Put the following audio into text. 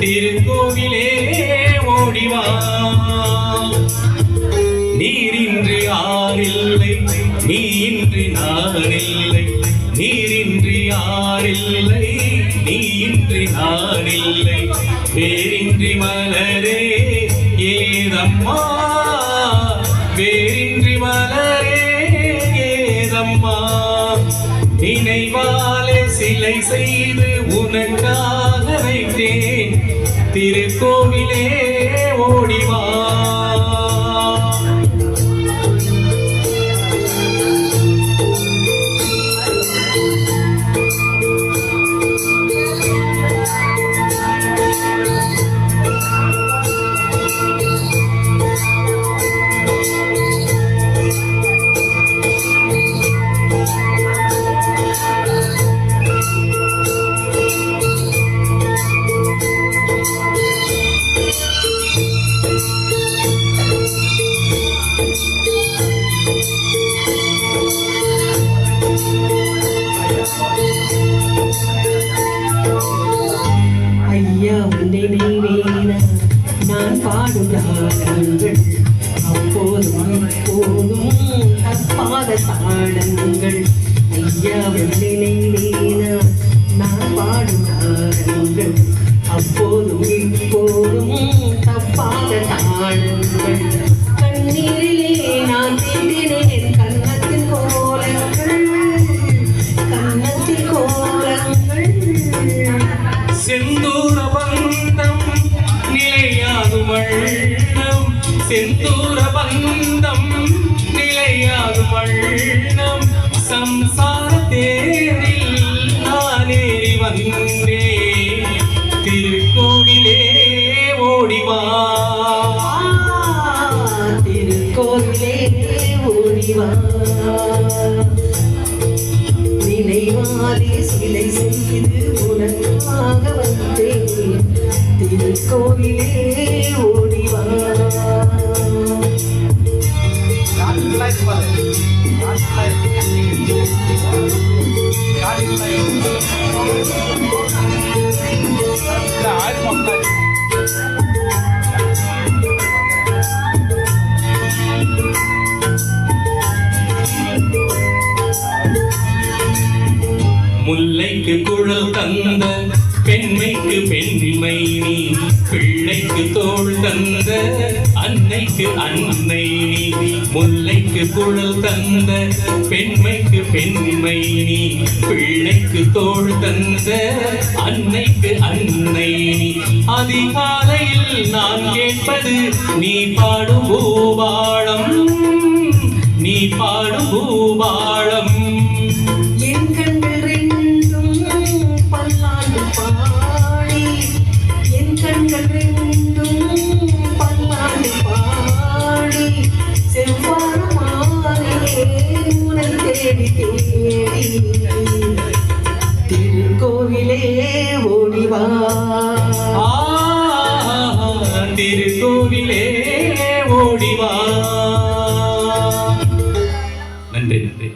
திருக்கோவிலே ஓடிவா. நீரின்றி ஆறில்லை, நீ இன்றி நானில்லை. நீரின்றி ஆறில்லை, நீ இன்றி நானில்லை. வேரின்றி மலரே ஏதம்மா, வேரின்றி மலரே ஏதம்மா. நினைவாலே சிலை செய்து உனக்காக வைத்தேன். திருக்கோவிலே ஓடிவா. நான் பாடும் ராகங்கள் அப்போதும் இப்போதும் தப்பாத தாளங்கள். ஐயாவின் நினைவேனா நான் பாடும் ராகங்கள் அப்போதும் இப்போதும் தப்பாத தாளங்கள். கண்ணீரிலே நான் தேடினேன் கன்னத்தின் கோலங்கள், கன்னத்தின் கோலங்கள். செந்தூர பந்தம் நிலையாது வண்ணம், செந்தூர பந்தம் நிலையாது வண்ணம். சம்சார தேரில் நானேறி வந்தேன். திருக்கோவிலே ஓடிவா, திருக்கோவிலே ஓடிவா. நினைவாலே சிலை செய்து உனக்காக வந்தேன். திருக்கோவிலே ஓடிவா. முல்லைக்கு குழல் தந்த பெண்மைக்கு பெண்மை நீ, பிள்ளைக்கு தோள் தந்த அன்னைக்கு அன்னை நீ. முல்லைக்கு குழல் தந்த பெண்மைக்கு பெண்மை நீ, பிள்ளைக்கு தோள் தந்த அன்னைக்கு அன்னை நீ. அதிகாலையில் நான் கேட்பது நீ பாடும் பூபாளம், நீ பாடும் பூபாளம். என் கண்கள் ரெண்டும் பல்லாண்டு பாடி, என் கண்கள் ரெண்டும் பல்லாண்டு பாடி. செவ்வாரமானே உனை தேடி தேடி திருக்கோவிலே ஓடிவா. திருக்கோவிலே ஓடிவா. நன்றி நன்றி.